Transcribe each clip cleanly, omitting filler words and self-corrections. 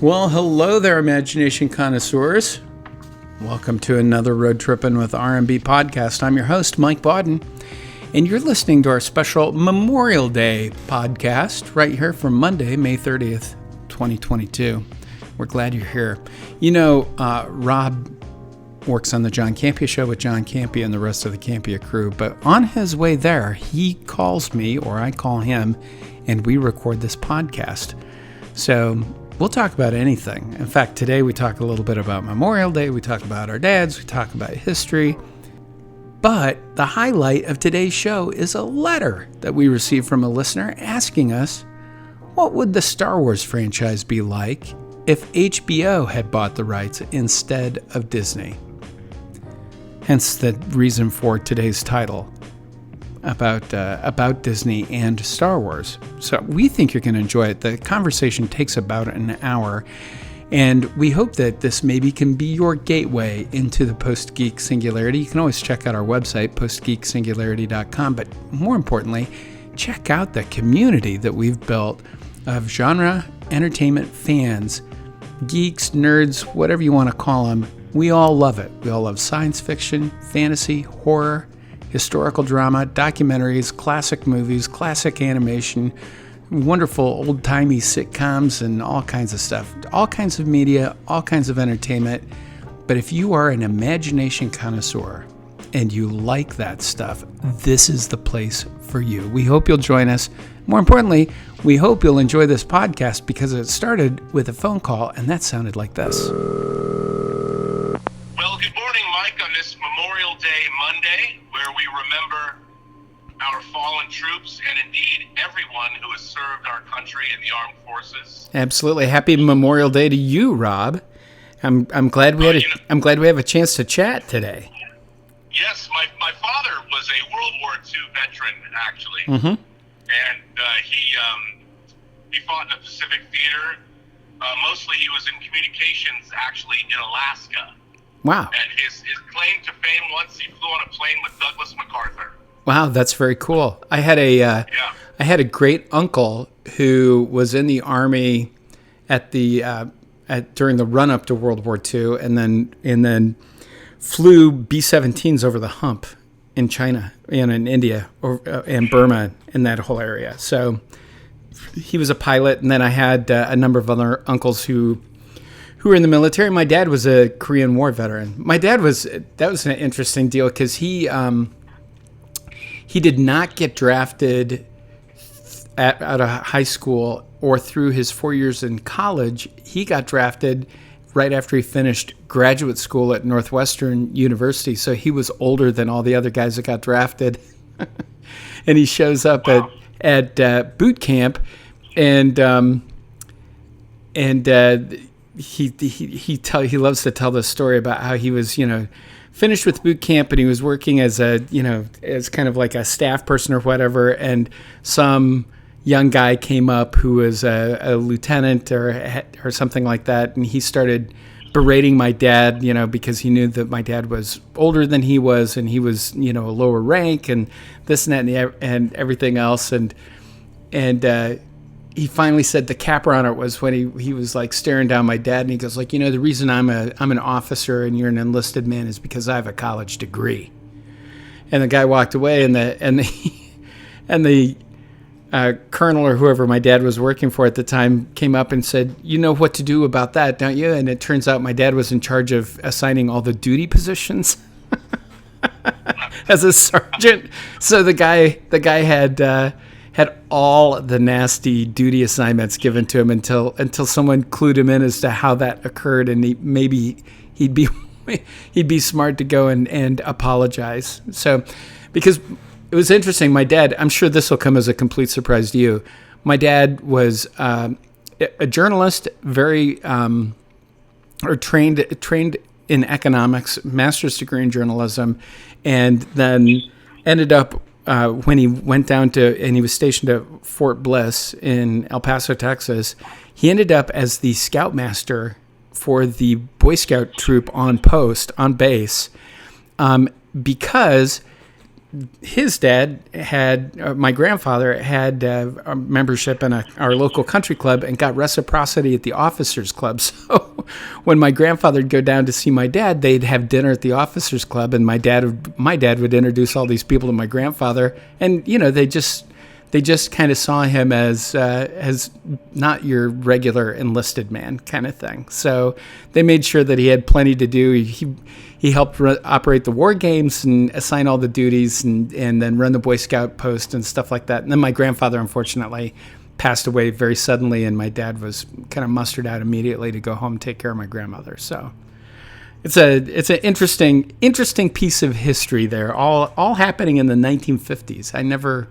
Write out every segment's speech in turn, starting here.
Well, hello there, imagination connoisseurs. Welcome to another Road Trippin' with R&B podcast. I'm your host, Mike Bodden, and you're listening to our special Memorial Day podcast right here from Monday, May 30th, 2022. We're glad you're here. You know, Rob works on the John Campea Show with John Campea and the rest of the Campea crew, but on his way there, he calls me, or I call him, and we record this podcast. So we'll talk about anything. In fact, today we talk a little bit about Memorial Day, we talk about our dads, we talk about history. But the highlight of today's show is a letter that we received from a listener asking us, what would the Star Wars franchise be like if HBO had bought the rights instead of Disney? Hence the reason for today's title about Disney and Star Wars. So we think you're going to enjoy it. The conversation takes about an hour, and we hope that this maybe can be your gateway into the Post-Geek singularity. You can always check out our website, postgeeksingularity.com, but more importantly, check out the community that we've built of genre entertainment fans, geeks, nerds, whatever you want to call them. We all love it. We all love science fiction, fantasy, horror, historical drama, documentaries, classic movies, classic animation, wonderful old-timey sitcoms, and all kinds of stuff. All kinds of media, all kinds of entertainment. But if you are an imagination connoisseur and you like that stuff, this is the place for you. We hope you'll join us. More importantly, we hope you'll enjoy this podcast because it started with a phone call, and that sounded like this. Well, good morning, Mike, on this Memorial Day Monday, where we remember our fallen troops and indeed everyone who has served our country in the armed forces. Absolutely. Happy Memorial Day to you, Rob. I'm glad we have a chance to chat today. Yes, my father was a World War II veteran, actually. Mm-hmm. And he fought in the Pacific Theater. Mostly he was in communications, actually, in Alaska. Wow. And his claim to fame, once he flew on a plane with Douglas MacArthur. Wow, that's very cool. I had a great uncle who was in the Army during the run up to World War II, and then flew B-17s over the hump in China and in India and Burma in that whole area. So he was a pilot, and then I had a number of other uncles who were in the military. My dad was a Korean War veteran. That was an interesting deal because he did not get drafted out of high school or through his 4 years in college. He got drafted right after he finished graduate school at Northwestern University. So he was older than all the other guys that got drafted. And he shows up at boot camp, and he loves to tell this story about how he was, finished with boot camp and he was working as as kind of like a staff person or whatever, and some young guy came up who was a lieutenant or something like that, and he started berating my dad, because he knew that my dad was older than he was, and he was, a lower rank, and this and that and everything else, and he finally said the capper on it was when he was like staring down my dad, and he goes like, the reason I'm an officer and you're an enlisted man is because I have a college degree. And the guy walked away, and the colonel or whoever my dad was working for at the time came up and said, "You know what to do about that, don't you?" And it turns out my dad was in charge of assigning all the duty positions as a sergeant. So the guy had all the nasty duty assignments given to him until someone clued him in as to how that occurred, and he'd be smart to go and apologize. So, because it was interesting, my dad, I'm sure this will come as a complete surprise to you. My dad was a journalist, very trained in economics, master's degree in journalism, and then ended up when he went down and he was stationed at Fort Bliss in El Paso, Texas, he ended up as the scoutmaster for the Boy Scout troop on base, because his dad had, my grandfather had a membership in our local country club and got reciprocity at the officers club. So when my grandfather would go down to see my dad, they'd have dinner at the officers club, and my dad would introduce all these people to my grandfather, and they just kind of saw him as not your regular enlisted man kind of thing. So they made sure that he had plenty to do. He helped operate the war games and assign all the duties and then run the Boy Scout post and stuff like that. And then my grandfather, unfortunately, passed away very suddenly, and my dad was kind of mustered out immediately to go home and take care of my grandmother. So it's an interesting piece of history there, all happening in the 1950s. I never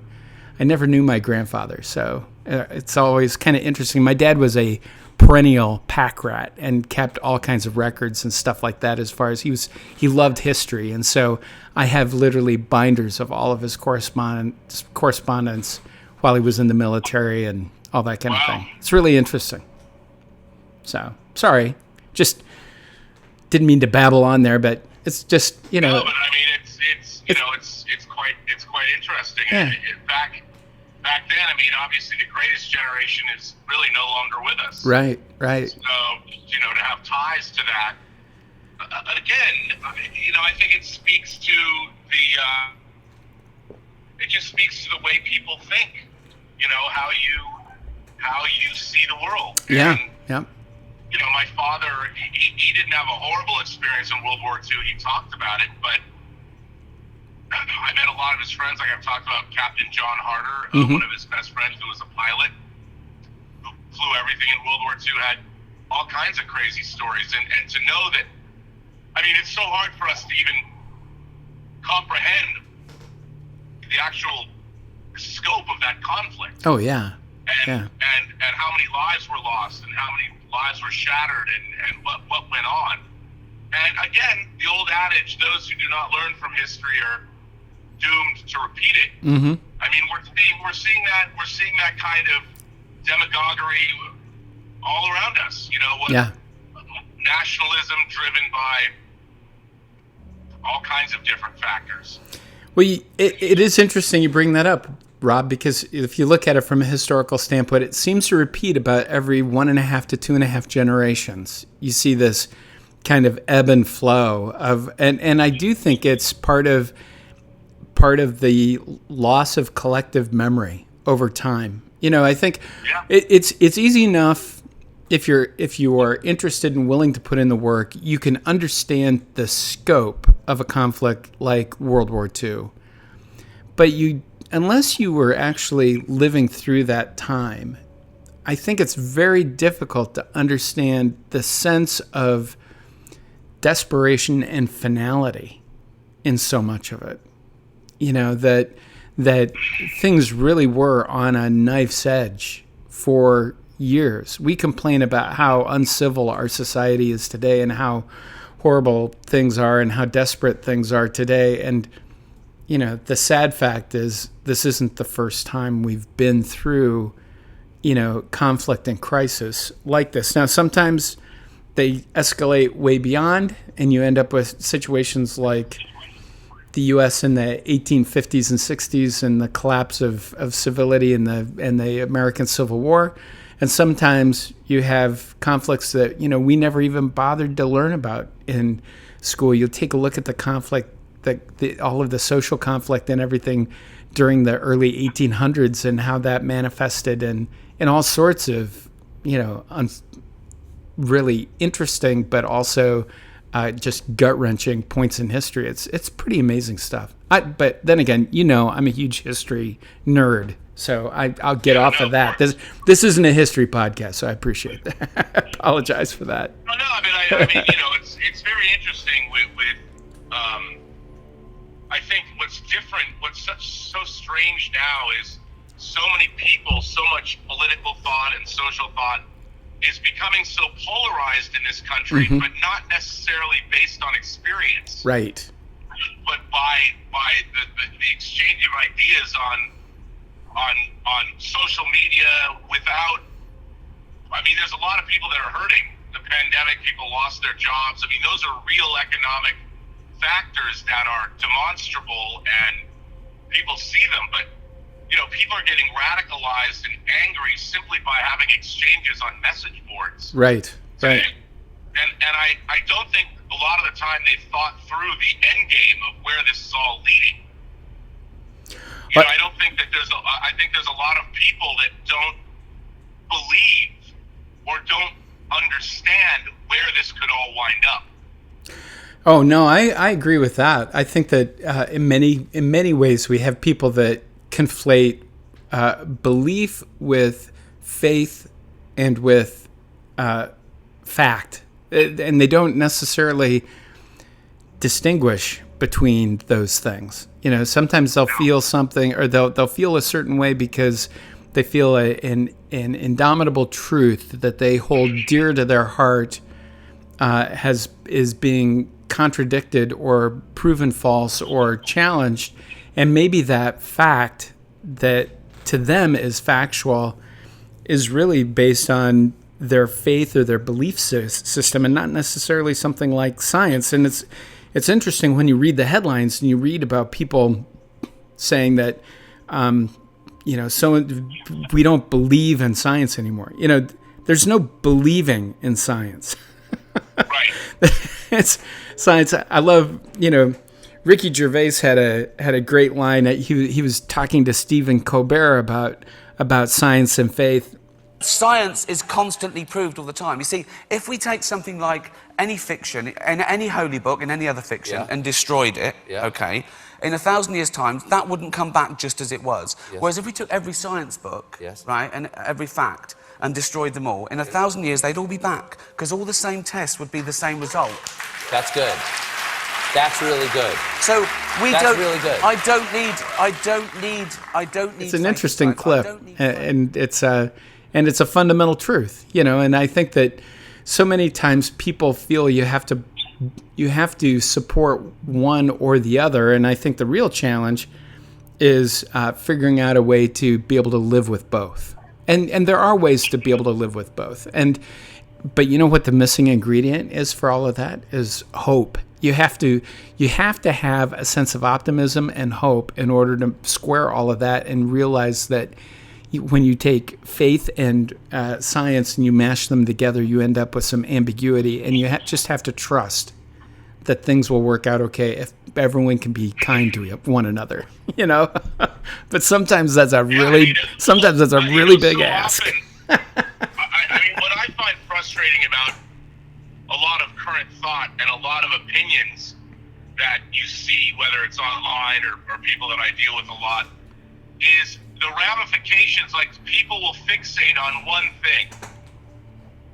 knew my grandfather, so it's always kind of interesting. My dad was a perennial pack rat and kept all kinds of records and stuff like that. As far as he loved history, and so I have literally binders of all of his correspondence while he was in the military and all that kind of thing. It's really interesting. So sorry, just didn't mean to babble on there, but it's just No, but I mean it's quite interesting. Yeah. Back then, I mean, obviously the greatest generation is really no longer with us. Right. So, to have ties to that, again, I think it speaks to it just speaks to the way people think, how you see the world. Yeah. And, my father, he didn't have a horrible experience in World War II. He talked about it, but I met a lot of his friends. Like I've talked about Captain John Harder, one of his best friends who was a pilot, who flew everything in World War II, had all kinds of crazy stories. And to know that, I mean, it's so hard for us to even comprehend the actual scope of that conflict. Oh, yeah. And how many lives were lost and how many lives were shattered and what went on. And again, the old adage, those who do not learn from history are doomed to repeat it. Mm-hmm. I mean, we're seeing that kind of demagoguery all around us. Nationalism driven by all kinds of different factors. Well, it is interesting you bring that up, Rob, because if you look at it from a historical standpoint, it seems to repeat about every 1.5 to 2.5 generations. You see this kind of ebb and flow of, and I do think it's part of the loss of collective memory over time. I think it's easy enough if you are interested and willing to put in the work, you can understand the scope of a conflict like World War II. But unless you were actually living through that time, I think it's very difficult to understand the sense of desperation and finality in so much of it. That things really were on a knife's edge for years. We complain about how uncivil our society is today and how horrible things are and how desperate things are today. And, the sad fact is this isn't the first time we've been through, conflict and crisis like this. Now, sometimes they escalate way beyond, and you end up with situations like the U.S. in the 1850s and 60s and the collapse of civility in the American Civil War. And sometimes you have conflicts that, we never even bothered to learn about in school. You'll take a look at the conflict, all of the social conflict and everything during the early 1800s and how that manifested in all sorts of, really interesting, but also just gut-wrenching points in history. It's pretty amazing stuff. But then again, I'm a huge history nerd, so I'll get off of that. This isn't a history podcast, so I appreciate that. I apologize for that. No, I mean, it's very interesting with I think what's different, what's so strange now is so many people, so much political thought and social thought is becoming so polarized in this country, but not necessarily based on experience. Right. But by the exchange of ideas on social media without, I mean, there's a lot of people that are hurting. The pandemic, people lost their jobs. I mean, those are real economic factors that are demonstrable and people see them, but people are getting radicalized and angry simply by having exchanges on message boards. Right. And I don't think a lot of the time they've thought through the end game of where this is all leading. I don't think that I think there's a lot of people that don't believe or don't understand where this could all wind up. Oh no, I agree with that. I think that in many ways we have people that conflate belief with faith and with fact, and they don't necessarily distinguish between those things. Sometimes they'll feel something, or they'll feel a certain way because they feel an indomitable truth that they hold dear to their heart is being contradicted or proven false or challenged, and maybe that fact that to them is factual is really based on their faith or their belief system, and not necessarily something like science. And it's interesting when you read the headlines and you read about people saying that so we don't believe in science anymore. There's no believing in science. Right. It's science. I love, Ricky Gervais had a great line that he was talking to Stephen Colbert about science and faith. Science is constantly proved all the time. You see, if we take something like any fiction, and any holy book, and any other fiction, and destroyed it, okay, in 1,000 years' time, that wouldn't come back just as it was. Yes. Whereas if we took every science book, right, and every fact, and destroyed them all, in 1,000 years, they'd all be back, because all the same tests would be the same result. That's good. That's really good. So That's really good. I don't need. It's an interesting clip, and it's a fundamental truth, And I think that so many times people feel you have to support one or the other, and I think the real challenge is figuring out a way to be able to live with both. And there are ways to be able to live with both. But you know what the missing ingredient is for all of that is hope. You have to have a sense of optimism and hope in order to square all of that and realize that when you take faith and science and you mash them together, you end up with some ambiguity, and you just have to trust that things will work out okay if everyone can be kind to one another, But sometimes that's a really big ask. What I find frustrating about a lot of current thought and a lot of opinions that you see, whether it's online or people that I deal with a lot, is the ramifications. Like, people will fixate on one thing,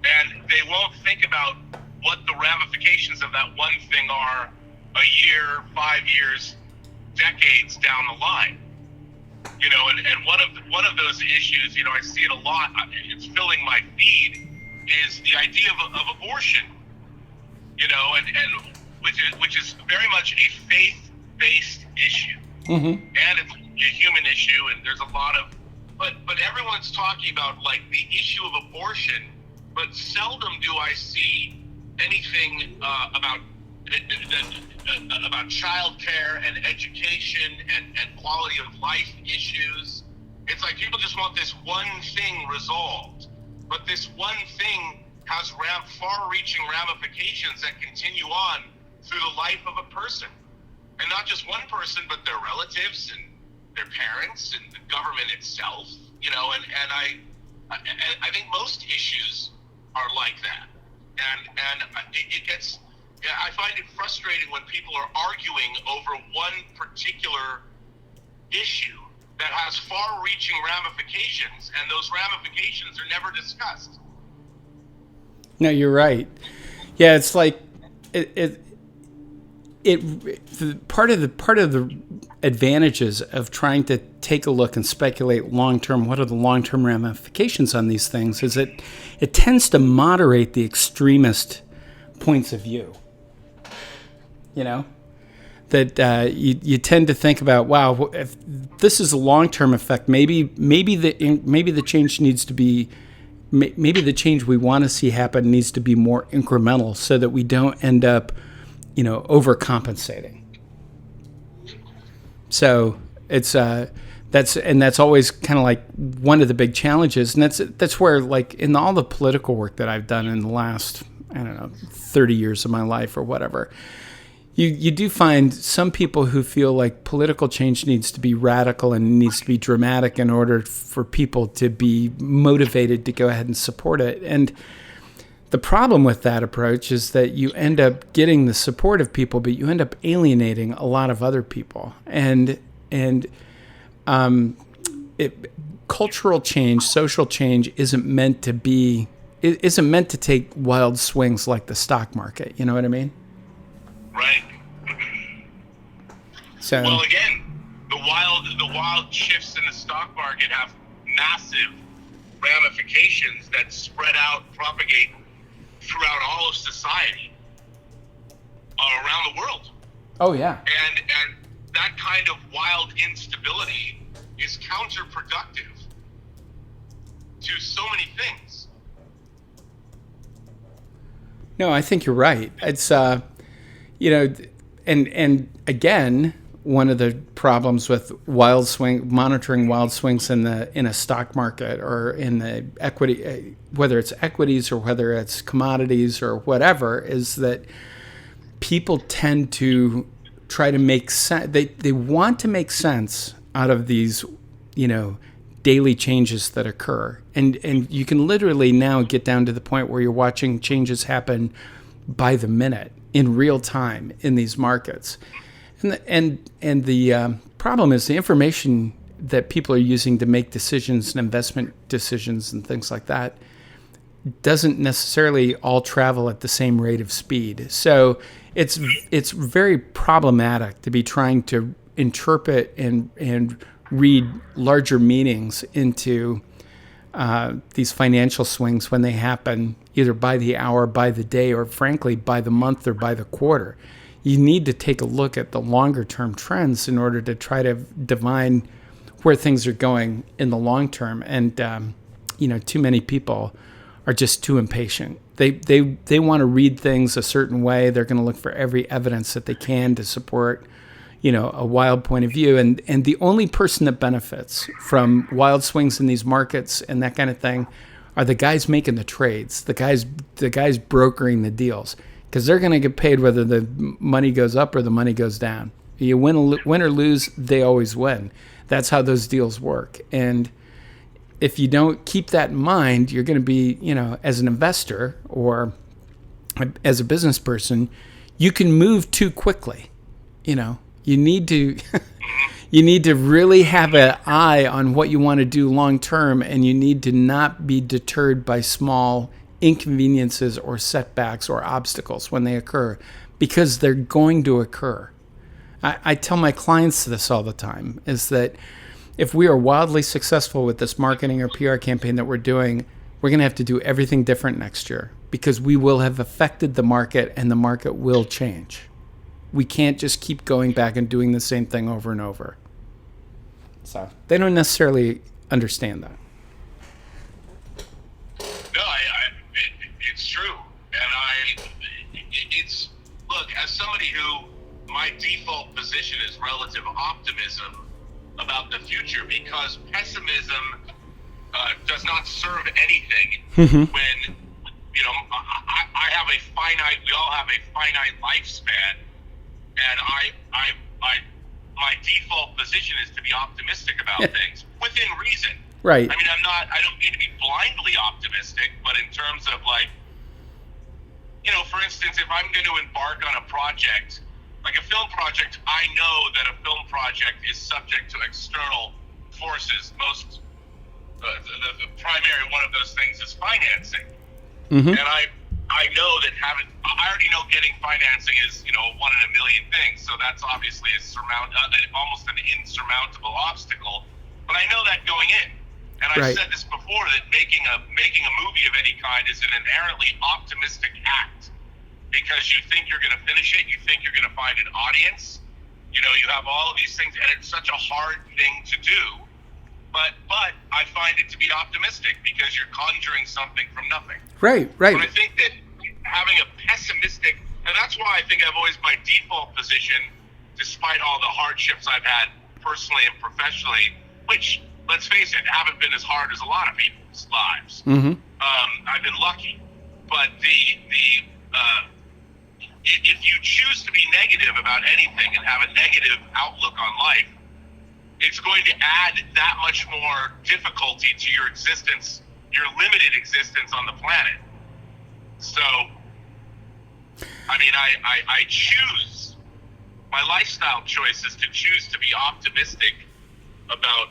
and they won't think about what the ramifications of that one thing are a year, 5 years, decades down the line. And one of those issues, I see it a lot, it's filling my feed, is the idea of abortion. And which is very much a faith-based issue. Mm-hmm. And it's a human issue, and there's a lot of but everyone's talking about like the issue of abortion, but seldom do I see anything about childcare and education and quality of life issues. It's like people just want this one thing resolved, but this one thing has far-reaching ramifications that continue on through the life of a person, and not just one person, but their relatives and their parents and the government itself. And I think most issues are like that, and it gets. I find it frustrating when people are arguing over one particular issue that has far-reaching ramifications, and those ramifications are never discussed. No, you're right. Yeah, it's like part of the advantages of trying to take a look and speculate long term, what are the long term ramifications on these things, is it tends to moderate the extremist points of view. That you tend to think about, wow, if this is a long term effect, maybe the change needs to be. Maybe the change we want to see happen needs to be more incremental so that we don't end up, overcompensating. So That's always kind of like one of the big challenges, and that's where, like, in all the political work that I've done in the last, I don't know, 30 years of my life or whatever, you do find some people who feel like political change needs to be radical and needs to be dramatic in order for people to be motivated to go ahead and support it. And the problem with that approach is that you end up getting the support of people, but you end up alienating a lot of other people. And cultural change, social change isn't meant to take wild swings like the stock market. You know what I mean? Right. So, well, again, the wild shifts in the stock market have massive ramifications that spread out, propagate throughout all of society, around the world. Oh yeah. And that kind of wild instability is counterproductive to so many things. No, I think you're right. It's and again, one of the problems with monitoring wild swings in a stock market or in the equity, whether it's equities or whether it's commodities or whatever, is that people tend to try to make sense. They want to make sense out of these, daily changes that occur, and you can literally now get down to the point where you're watching changes happen by the minute in real time in these markets, and the problem is the information that people are using to make decisions and investment decisions and things like that doesn't necessarily all travel at the same rate of speed. So it's very problematic to be trying to interpret and read larger meanings into these financial swings when they happen either by the hour, by the day, or frankly by the month or by the quarter. You need to take a look at the longer term trends in order to try to divine where things are going in the long term. And too many people are just too impatient. They want to read things a certain way. They're going to look for every evidence that they can to support a wild point of view. And the only person that benefits from wild swings in these markets and that kind of thing are the guys making the trades, the guys brokering the deals, because they're going to get paid whether the money goes up or the money goes down. You win or lose, they always win. That's how those deals work. And if you don't keep that in mind, you're going to be, as an investor or as a business person, you can move too quickly. You need to really have an eye on what you want to do long term, and you need to not be deterred by small inconveniences or setbacks or obstacles when they occur, because they're going to occur. I tell my clients this all the time, is that if we are wildly successful with this marketing or PR campaign that we're doing, we're going to have to do everything different next year, because we will have affected the market and the market will change. We can't just keep going back and doing the same thing over and over. So they don't necessarily understand that. No, it's true. And look, as somebody who, my default position is relative optimism about the future, because pessimism does not serve anything when, I have a finite, we all have a finite lifespan, and my default position is to be optimistic about things within reason. Right. I mean, I don't need to be blindly optimistic, but in terms of for instance, if I'm going to embark on a project, like a film project, I know that a film project is subject to external forces. The primary one of those things is financing. Mm-hmm. And I know that I already know getting financing is, a one in a million things. So that's obviously almost an insurmountable obstacle. But I know that going in. And I've said this before, that making a movie of any kind is an inherently optimistic act, because you think you're going to finish it, you think you're going to find an audience, you have all of these things, and it's such a hard thing to do. But I find it to be optimistic, because you're conjuring something from nothing. Right. But I think that having a pessimistic, and that's why I think I've always, my default position, despite all the hardships I've had personally and professionally, which, let's face it, haven't been as hard as a lot of people's lives. I've been lucky. But if you choose to be negative about anything and have a negative outlook on life, it's going to add that much more difficulty to your existence, your limited existence on the planet. So, I mean, I choose, my lifestyle choice is to choose to be optimistic about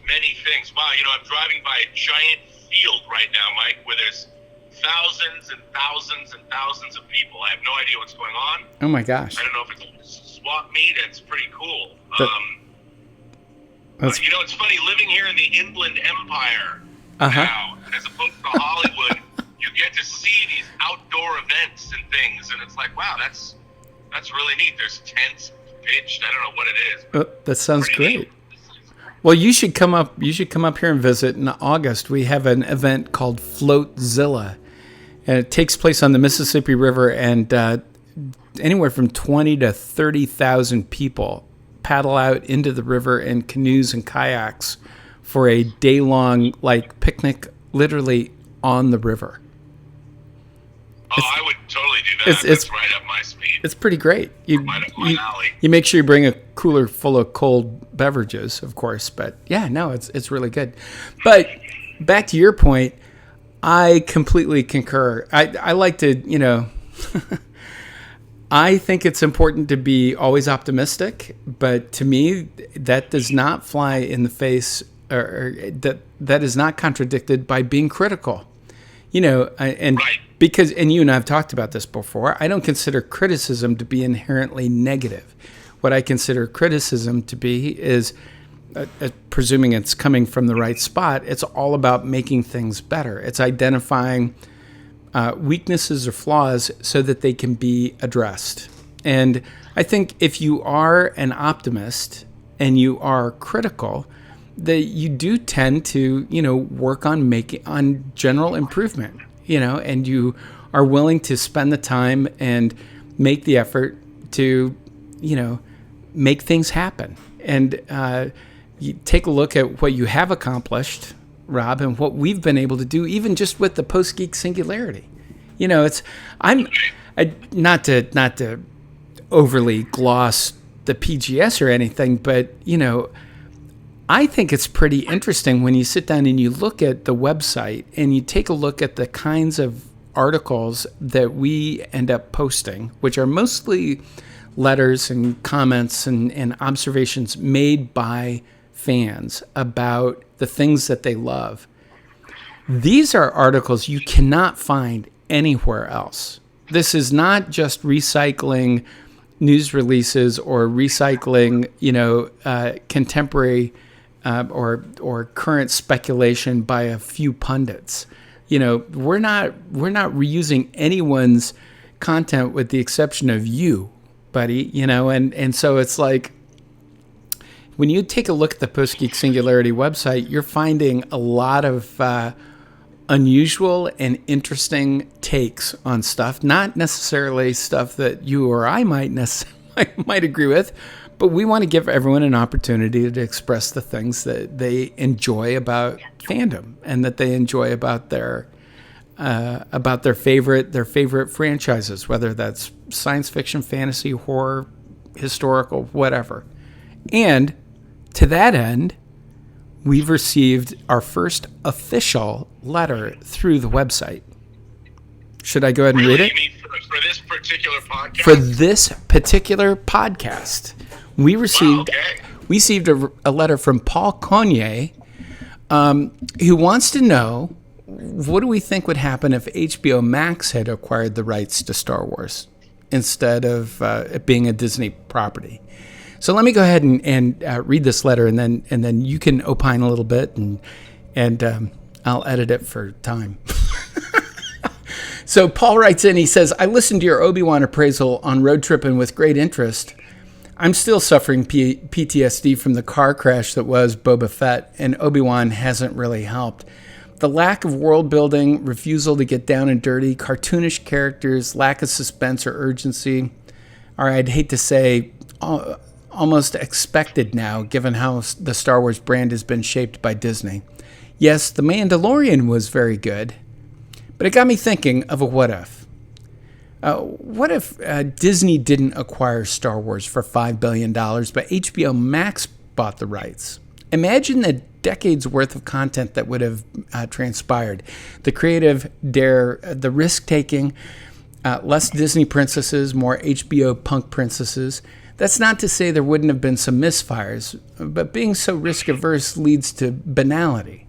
many things. Wow, you know, I'm driving by a giant field right now, Mike, where there's thousands and thousands and thousands of people. I have no idea what's going on. Oh my gosh. I don't know if it's swap meet. It's pretty cool. That's... you know, it's funny, living here in the Inland Empire now, as opposed to Hollywood, you get to see these outdoor events and things, and it's like, wow, that's really neat. There's tents pitched. I don't know what it is. That sounds great. Neat. Well, you should come up. You should come up here and visit in August. We have an event called Floatzilla, and it takes place on the Mississippi River, and anywhere from 20 to 30,000 people paddle out into the river in canoes and kayaks for a day-long picnic, literally on the river. Oh, I would totally do that. It's right up my speed. It's pretty great. Right up my alley. You make sure you bring a cooler full of cold beverages, of course. But yeah, no, it's really good. But back to your point, I completely concur. I like to, you know, I think it's important to be always optimistic. But to me, that does not fly in the face, or that is not contradicted by being critical. You know, and right. Because, and you and I have talked about this before, I don't consider criticism to be inherently negative. What I consider criticism to be is, presuming it's coming from the right spot, it's all about making things better. It's identifying weaknesses or flaws so that they can be addressed. And I think if you are an optimist and you are critical, that you do tend to, you know, work on general improvement. You know, and you are willing to spend the time and make the effort to, you know, make things happen. And you take a look at what you have accomplished, Rob, and what we've been able to do, even just with the Post-Geek Singularity. You know, not to overly gloss the PGS or anything, but, you know, I think it's pretty interesting when you sit down and you look at the website and you take a look at the kinds of articles that we end up posting, which are mostly letters and comments and observations made by fans about the things that they love. These are articles you cannot find anywhere else. This is not just recycling news releases or recycling, you know, contemporary or current speculation by a few pundits. You know, we're not reusing anyone's content with the exception of you, buddy. You know, and so it's like when you take a look at the Post-Geek Singularity website, you're finding a lot of unusual and interesting takes on stuff. Not necessarily stuff that you or I might agree with. But we want to give everyone an opportunity to express the things that they enjoy about fandom and that they enjoy about their favorite franchises, whether that's science fiction, fantasy, horror, historical, whatever. And to that end, we've received our first official letter through the website. Should I go ahead and read it? You mean for this particular podcast? For this particular podcast. We received a letter from Paul Cognier, who wants to know, what do we think would happen if HBO Max had acquired the rights to Star Wars instead of it being a Disney property? So let me go ahead and read this letter, and then you can opine a little bit, and I'll edit it for time. So Paul writes in, he says, I listened to your Obi-Wan appraisal on Road Trippin' with great interest. I'm still suffering PTSD from the car crash that was Boba Fett, and Obi-Wan hasn't really helped. The lack of world building, refusal to get down and dirty, cartoonish characters, lack of suspense or urgency, or I'd hate to say almost expected now, given how the Star Wars brand has been shaped by Disney. Yes, The Mandalorian was very good, but it got me thinking of a what if. What if Disney didn't acquire Star Wars for $5 billion, but HBO Max bought the rights? Imagine the decades worth of content that would have transpired. The creative dare, the risk-taking, less Disney princesses, more HBO punk princesses. That's not to say there wouldn't have been some misfires, but being so risk-averse leads to banality.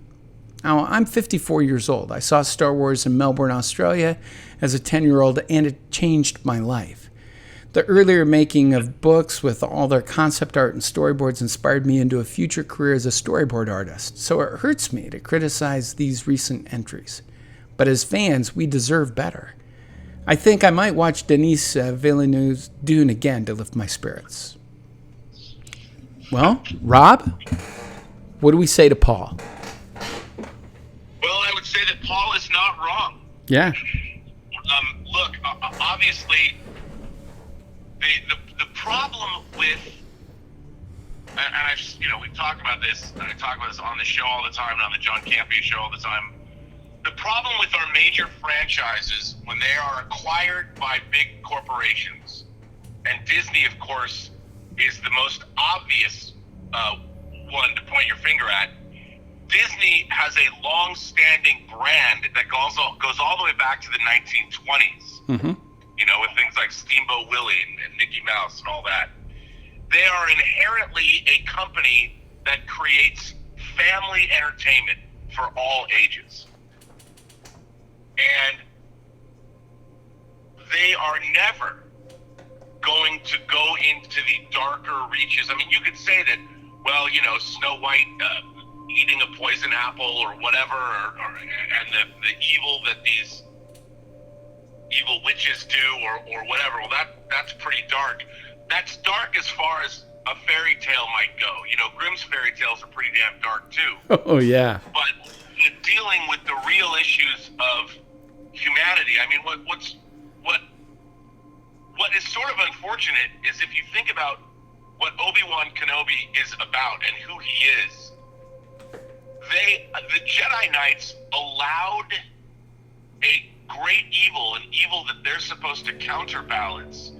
Now, I'm 54 years old. I saw Star Wars in Melbourne, Australia as a 10-year-old, and it changed my life. The earlier making of books with all their concept art and storyboards inspired me into a future career as a storyboard artist, so it hurts me to criticize these recent entries. But as fans, we deserve better. I think I might watch Denis Villeneuve's Dune again to lift my spirits. Well, Rob, what do we say to Paul? Well, I would say that Paul is not wrong. Yeah. Look, obviously, the problem with, and I just, we talk about this, and I talk about this on the show all the time, and on the John Campea show all the time. The problem with our major franchises, when they are acquired by big corporations, and Disney, of course, is the most obvious one to point your finger at. Disney has a long-standing brand that goes all the way back to the 1920s. Mm-hmm. With things like Steamboat Willie and Mickey Mouse and all that. They are inherently a company that creates family entertainment for all ages. And they are never going to go into the darker reaches. I mean, you could say that, well, Snow White eating a poison apple or whatever, and the evil that these evil witches do or whatever. Well, that's pretty dark. That's dark as far as a fairy tale might go. Grimm's fairy tales are pretty damn dark too. Oh, yeah. But dealing with the real issues of humanity, I mean, what is sort of unfortunate is if you think about what Obi-Wan Kenobi is about and who he is, the Jedi Knights allowed a great evil, an evil that they're supposed to counterbalance,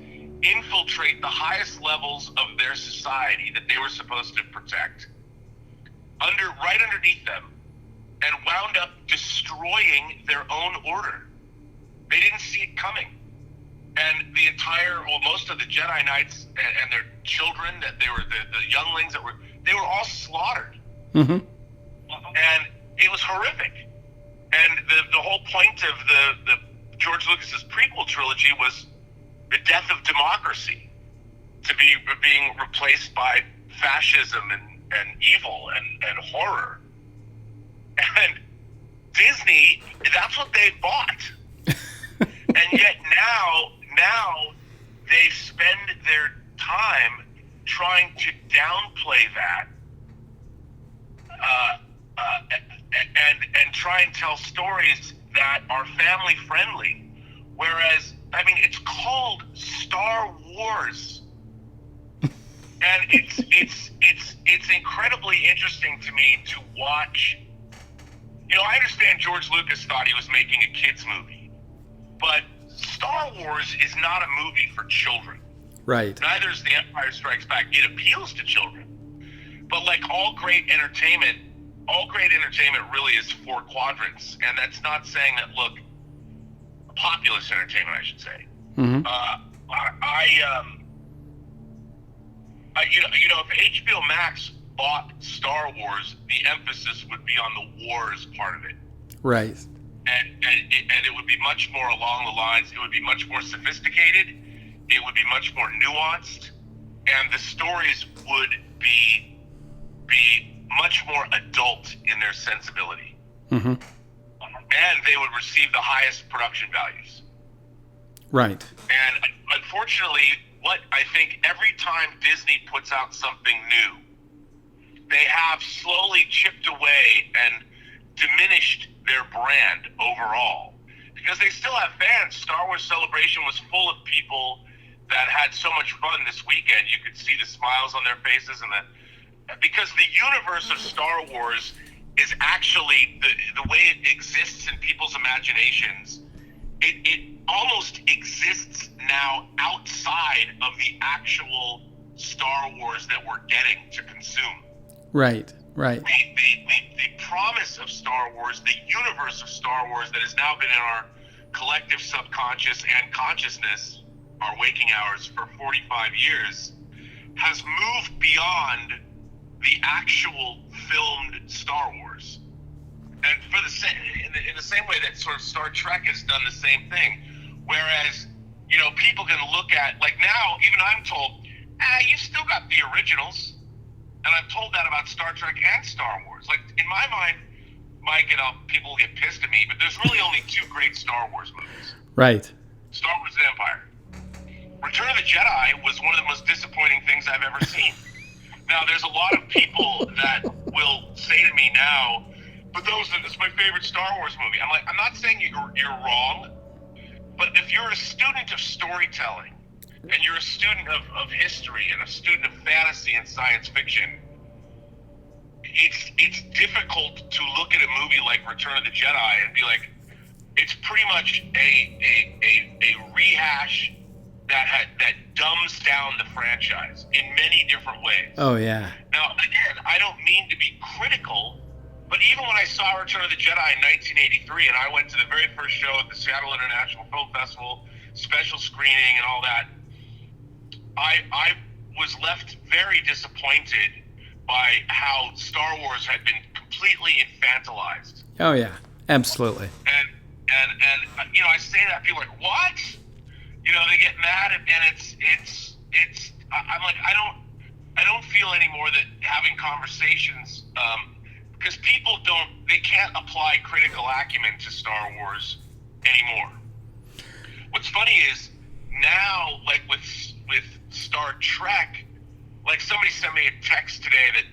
infiltrate the highest levels of their society that they were supposed to protect, right underneath them, and wound up destroying their own order. They didn't see it coming. And most of the Jedi Knights and their children, that they were the younglings they were all slaughtered. Mm-hmm. And it was horrific. And the whole point of the George Lucas's prequel trilogy was the death of democracy, to be being replaced by fascism and evil and horror. And Disney, that's what they bought. And yet now they spend their time trying to downplay that and try and tell stories that are family friendly, whereas it's called Star Wars, and it's incredibly interesting to me to watch. I understand George Lucas thought he was making a kids movie, but Star Wars is not a movie for children. Right. Neither is The Empire Strikes Back. It appeals to children, but like all great entertainment really is four quadrants, and that's not saying that. Look, populist entertainment, I should say. Mm-hmm. If HBO Max bought Star Wars, the emphasis would be on the wars part of it. Right. And it would be much more along the lines. It would be much more sophisticated. It would be much more nuanced, and the stories would be much more adult in their sensibility. Mm-hmm. And they would receive the highest production values. Right. And unfortunately, what I think every time Disney puts out something new, they have slowly chipped away and diminished their brand overall. Because they still have fans. Star Wars Celebration was full of people that had so much fun this weekend. You could see the smiles on their faces, because the universe of Star Wars is actually the way it exists in people's imaginations. It almost exists now outside of the actual Star Wars that we're getting to consume. Right. The promise of Star Wars, the universe of Star Wars that has now been in our collective subconscious and consciousness, our waking hours, for 45 years, has moved beyond the actual filmed Star Wars. And in the same way that sort of Star Trek has done the same thing. Whereas, people can look at, like now, even I'm told, you still got the originals. And I'm told that about Star Trek and Star Wars. Like, in my mind, Mike, and people get pissed at me, but there's really only two great Star Wars movies. Right. Star Wars and Empire. Return of the Jedi was one of the most disappointing things I've ever seen. Now, there's a lot of people that will say to me now, but this is my favorite Star Wars movie. I'm like, I'm not saying you're wrong, but if you're a student of storytelling, and you're a student of history and a student of fantasy and science fiction, it's difficult to look at a movie like Return of the Jedi and be like, it's pretty much a rehash that dumbs down the franchise in many different ways. Oh, yeah. Now, again, I don't mean to be critical, but even when I saw Return of the Jedi in 1983, and I went to the very first show at the Seattle International Film Festival, special screening and all that, I was left very disappointed by how Star Wars had been completely infantilized. Oh yeah, absolutely. And I say that, people are like, what? They get mad, and it's. I'm like, I don't feel anymore that having conversations, because people they can't apply critical acumen to Star Wars anymore. What's funny is now, like with Star Trek, like somebody sent me a text today that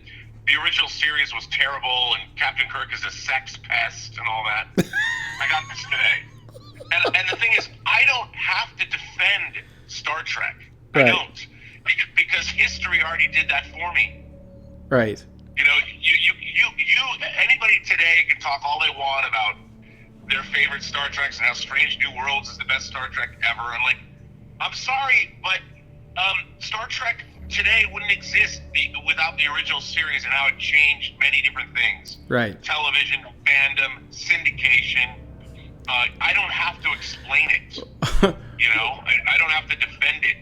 the original series was terrible and Captain Kirk is a sex pest and all that. I got this today. And the thing is, I don't have to defend Star Trek. Right. I don't. Because history already did that for me. Right. Anybody today can talk all they want about their favorite Star Treks and how Strange New Worlds is the best Star Trek ever. I'm like, I'm sorry, but Star Trek today wouldn't exist without the original series and how it changed many different things. Right. Television, fandom, syndication. I don't have to explain it. I don't have to defend it.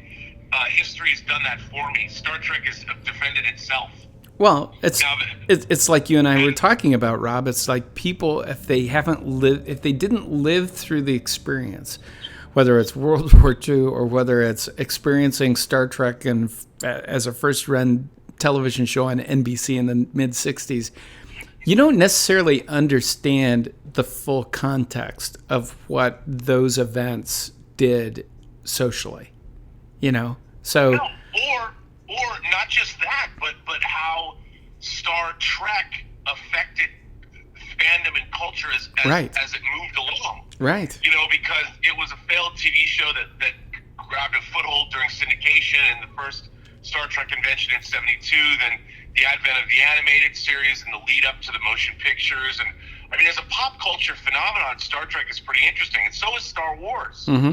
History's done that for me. Star Trek has defended itself. Well, it's like you and I were talking about, Rob. It's like people, if they didn't live through the experience, whether it's World War II or whether it's experiencing Star Trek and as a first-run television show on NBC in the mid-'60s, you don't necessarily understand the full context of what those events did socially, So, no, or not just that, but how Star Trek affected fandom and culture as it moved along. Right. Because it was a failed TV show that grabbed a foothold during syndication and the first Star Trek convention in '72, then the advent of the animated series and the lead up to the motion pictures. And I mean, as a pop culture phenomenon, Star Trek is pretty interesting, and so is Star Wars. Mm-hmm.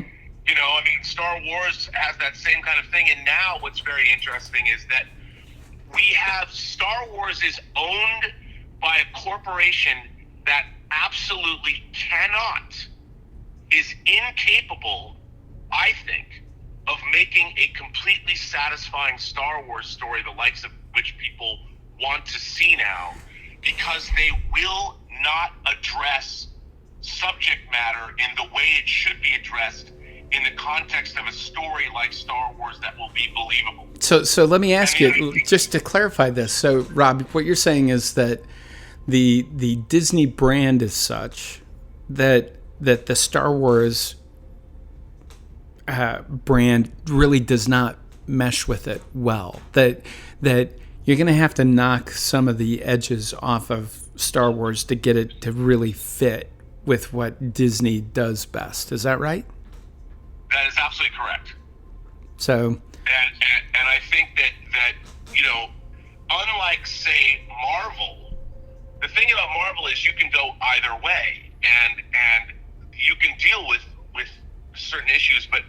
Star Wars has that same kind of thing, and now what's very interesting is that we have Star Wars is owned by a corporation that absolutely is incapable, I think, of making a completely satisfying Star Wars story, the likes of which people want to see now, because they will not address subject matter in the way it should be addressed in the context of a story like Star Wars that will be believable. So let me ask you, just to clarify this. So, Rob, what you're saying is that the Disney brand is such that the Star Wars brand really does not mesh with it well. That you're going to have to knock some of the edges off of Star Wars to get it to really fit with what Disney does best. Is that right? That is absolutely correct. So, and I think that you know, unlike say Marvel, the thing about Marvel is you can go either way, and you can deal with certain issues, but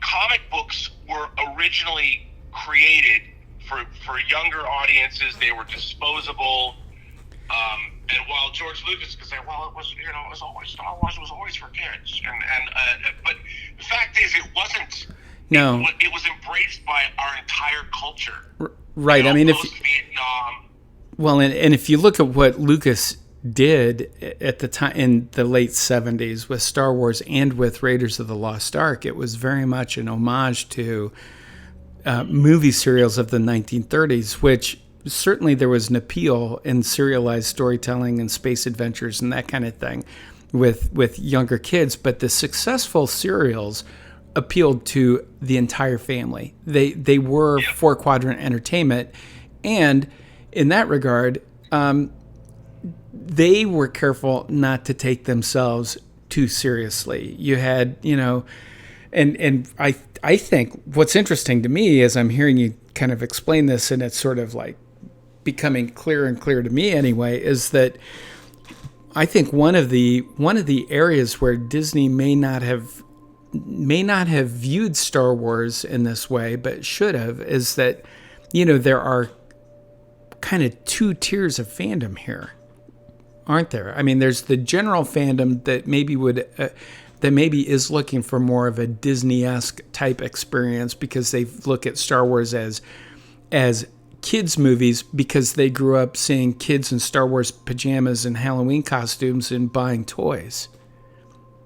comic books were originally created for younger audiences. They were disposable. And while George Lucas could say, well, it was always, Star Wars was always for kids, but the fact is, it wasn't. No, it was embraced by our entire culture. Right. I mean, post-Vietnam. Well, and if you look at what Lucas did at the time in the late 70s with Star Wars and with Raiders of the Lost Ark, it was very much an homage to movie serials of the 1930s, which certainly there was an appeal in serialized storytelling and space adventures and that kind of thing with younger kids. But the successful serials appealed to the entire family. They were four-quadrant entertainment. And in that regard, they were careful not to take themselves too seriously. You had, and I think what's interesting to me as I'm hearing you kind of explain this, and it's sort of like becoming clearer and clearer to me anyway, is that I think one of the areas where Disney may not have viewed Star Wars in this way, but should have, is that, there are kind of two tiers of fandom here, aren't there? I mean, there's the general fandom that maybe is looking for more of a Disney-esque type experience because they look at Star Wars as kids movies because they grew up seeing kids in Star Wars pajamas and Halloween costumes and buying toys,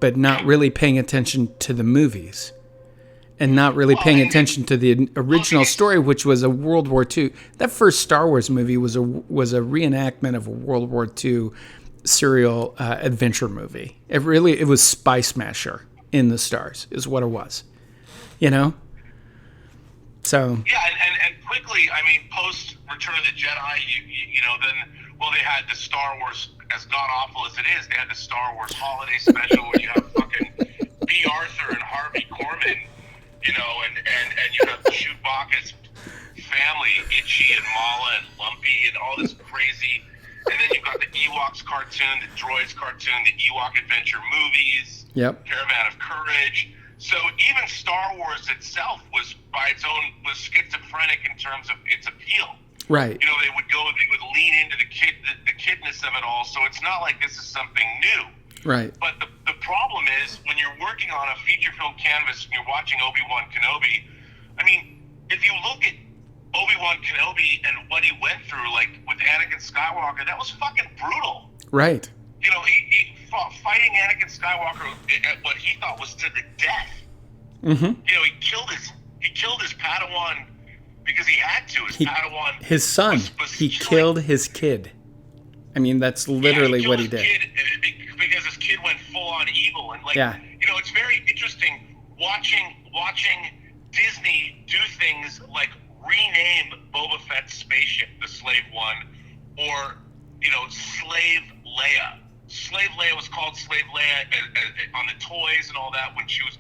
but not really paying attention to the movies and not really paying attention to the original story, which was a World War II. That first Star Wars movie was a reenactment of a World War II serial adventure movie. It was Spy Smasher in the stars is what it was, So and quickly, I mean, post Return of the Jedi, they had the Star Wars, as god awful as it is, they had the Star Wars holiday special where you have fucking B. Arthur and Harvey Korman, and you have Chewbacca's family, Itchy and Mala and Lumpy and all this crazy, and then you've got the Ewoks cartoon, the Droids cartoon, the Ewok adventure movies, Caravan of Courage. So even Star Wars itself was schizophrenic in terms of its appeal. Right. They would lean into the kidness of it all. So it's not like this is something new. Right. But the problem is when you're working on a feature film canvas and you're watching Obi-Wan Kenobi, I mean, if you look at Obi-Wan Kenobi and what he went through, like with Anakin Skywalker, that was fucking brutal. Right. He fought fighting Anakin Skywalker at what he thought was to the death. Mm-hmm. He killed his Padawan because he had to. Padawan, his son. He killed his kid. I mean, that's literally what he did. Because his kid went full on evil, and it's very interesting watching Disney do things like rename Boba Fett's spaceship the Slave One, or Slave Leia. Slave Leia was called Slave Leia on the toys and all that when she was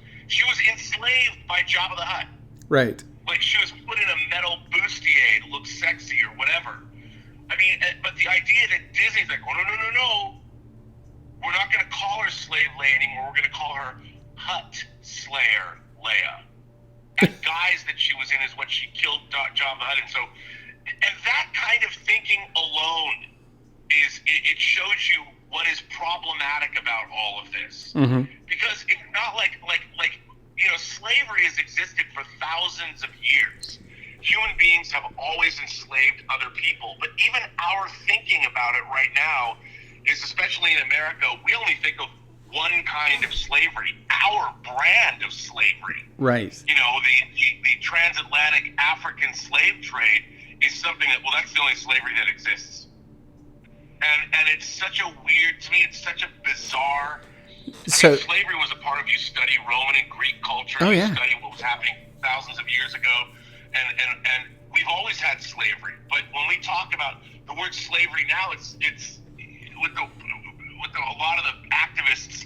enslaved by Jabba the Hutt. Right. Like she was put in a metal bustier to look sexy or whatever. I mean, but the idea that Disney's like, oh, no, we're not going to call her Slave Leia anymore. We're going to call her Hutt Slayer Leia. The guise that she was in is what she killed Jabba the Hutt. And that kind of thinking alone it shows you what is problematic about all of this. Mm-hmm. Because it's not like slavery has existed for thousands of years. Human beings have always enslaved other people, but even our thinking about it right now is, especially in America, we only think of one kind of slavery, our brand of slavery. Right. The transatlantic African slave trade is something that's the only slavery that exists. And it's such a weird, to me, it's such a bizarre. Slavery was a part of, you study Roman and Greek culture, you study what was happening thousands of years ago, and we've always had slavery. But when we talk about the word slavery now, it's with a lot of the activists,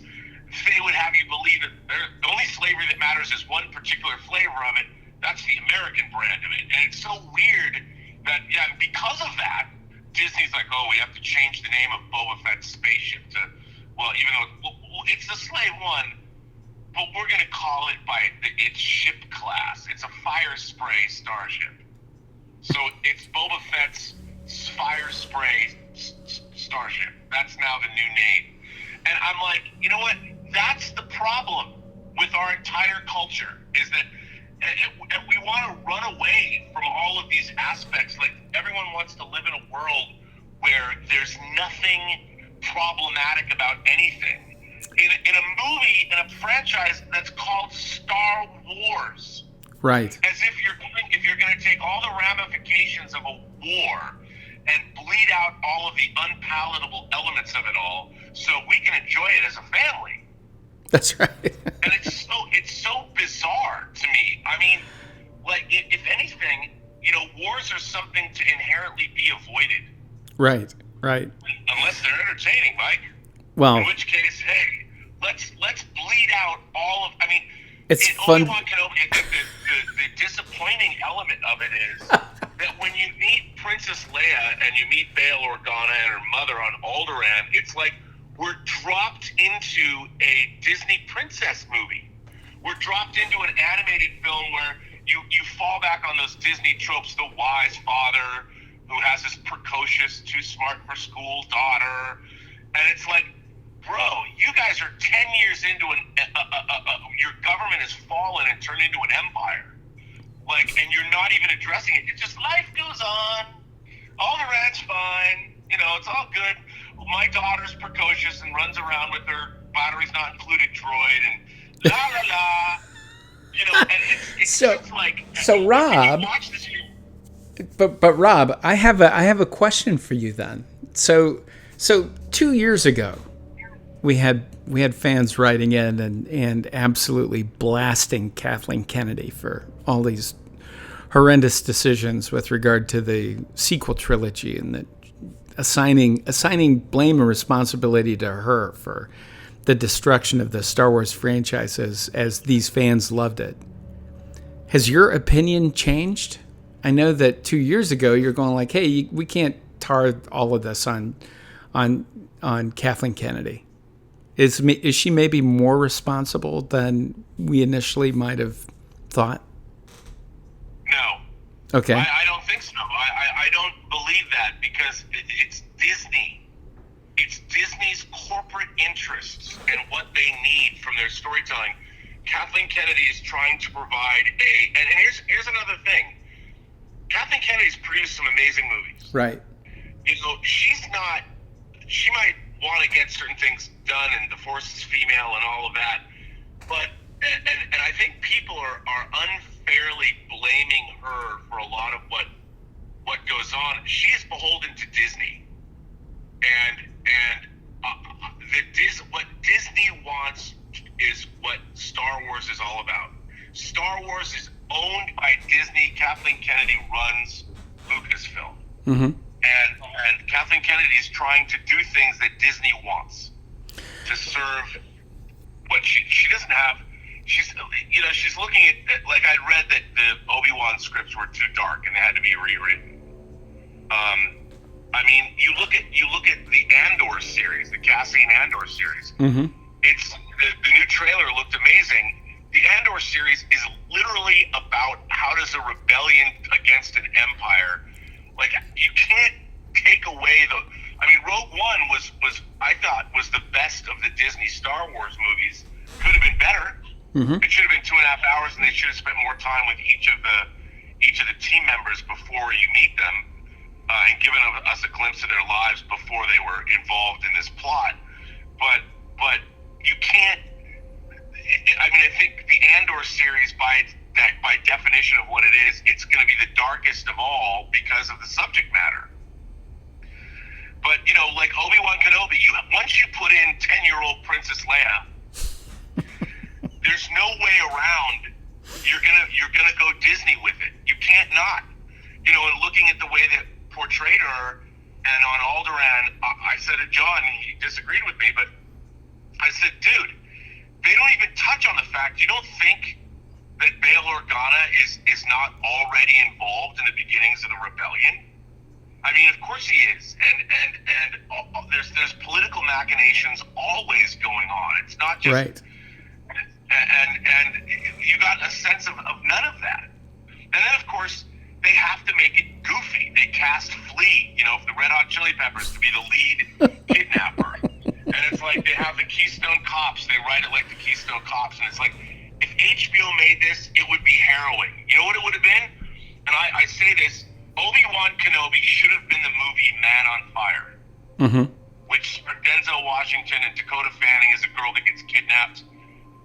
they would have you believe that the only slavery that matters is one particular fire spray starship. So it's Boba Fett's fire spray starship. That's now the new name. And I'm like, you know what? That's the problem with our entire culture, is that we want to run away from all of these aspects. Like, everyone wants to live in a world where there's nothing problematic about anything. In a movie, in a franchise that's called Star Wars. Right. As if you're going to take all the ramifications of a war and bleed out all of the unpalatable elements of it all, so we can enjoy it as a family. That's right. And it's so bizarre to me. I mean, like, if anything, wars are something to inherently be avoided. Right. Right. Unless they're entertaining, Mike. Well, in which case, hey, let's bleed out all of. I mean, it's in fun. Obi-Wan Kenobi, the disappointing element of it is that when you meet Princess Leia and you meet Bail Organa and her mother on Alderaan, it's like we're dropped into a Disney princess movie. We're dropped into an animated film where you fall back on those Disney tropes, the wise father who has this precocious, too smart for school daughter. And it's like, bro, you guys are 10 years into your government has fallen and turned into an empire. Like, and you're not even addressing it. It's just, life goes on. Alderaa's fine. It's all good. My daughter's precocious and runs around with her batteries not included droid and la la la. And it's So- just like, so Rob- you watch this, But Rob, I have a question for you then. So 2 years ago, we had fans writing in and absolutely blasting Kathleen Kennedy for all these horrendous decisions with regard to the sequel trilogy, and assigning blame and responsibility to her for the destruction of the Star Wars franchise as these fans loved it. Has your opinion changed? I know that 2 years ago you're going like, hey, we can't tar all of this on Kathleen Kennedy. Is she maybe more responsible than we initially might have thought? no. Okay. I don't think so. I don't believe that, because it's Disney. It's Disney's corporate interests and what they need from their storytelling. Kathleen Kennedy is trying to provide and here's another thing. Kathleen Kennedy's produced some amazing movies. Right. She might want to get certain things done, and the Force is female and all of that, but and I think people are unfairly blaming her for a lot of what goes on. She is beholden to Disney, and what Disney wants is what Star Wars is all about. Star Wars is owned by Disney. Kathleen Kennedy runs Lucasfilm. Mm-hmm. And Kathleen Kennedy is trying to do things that Disney wants to serve what she doesn't have. She's looking at, like, I read that the Obi-Wan scripts were too dark and they had to be rewritten. I mean, you look at the Andor series, the Cassian Andor series. Mm-hmm. It's the new trailer looked amazing. The Andor series is literally about how does a rebellion against an empire. Like, you can't take away Rogue One was I thought was the best of the Disney Star Wars movies. Could have been better. Mm-hmm. It should have been 2.5 hours, and they should have spent more time with each of the team members before you meet them, and given us a glimpse of their lives before they were involved in this plot. But you can't. I think the Andor series, by definition of what it is, it's going to be the darkest of all because of the subject matter. But like Obi-Wan Kenobi, once you put in 10-year-old Princess Leia, there's no way around. You're gonna go Disney with it. You can't not. And looking at the way that portrayed her, and on Alderaan, I said to John, and he disagreed with me, but I said, dude, they don't even touch on the fact. You don't think that Bail Organa is not already involved in the beginnings of the rebellion? I mean, of course he is, and there's political machinations always going on. It's not just Right. and you got a sense of none of that. And then, of course, they have to make it goofy. They cast Flea, the Red Hot Chili Peppers, to be the lead kidnapper. And it's like they have the Keystone Cops. They write it like the Keystone Cops. And it's like, if HBO made this, it would be harrowing. You know what it would have been? And I say this, Obi-Wan Kenobi should have been the movie Man on Fire. Mm-hmm. Which Denzel Washington and Dakota Fanning is a girl that gets kidnapped.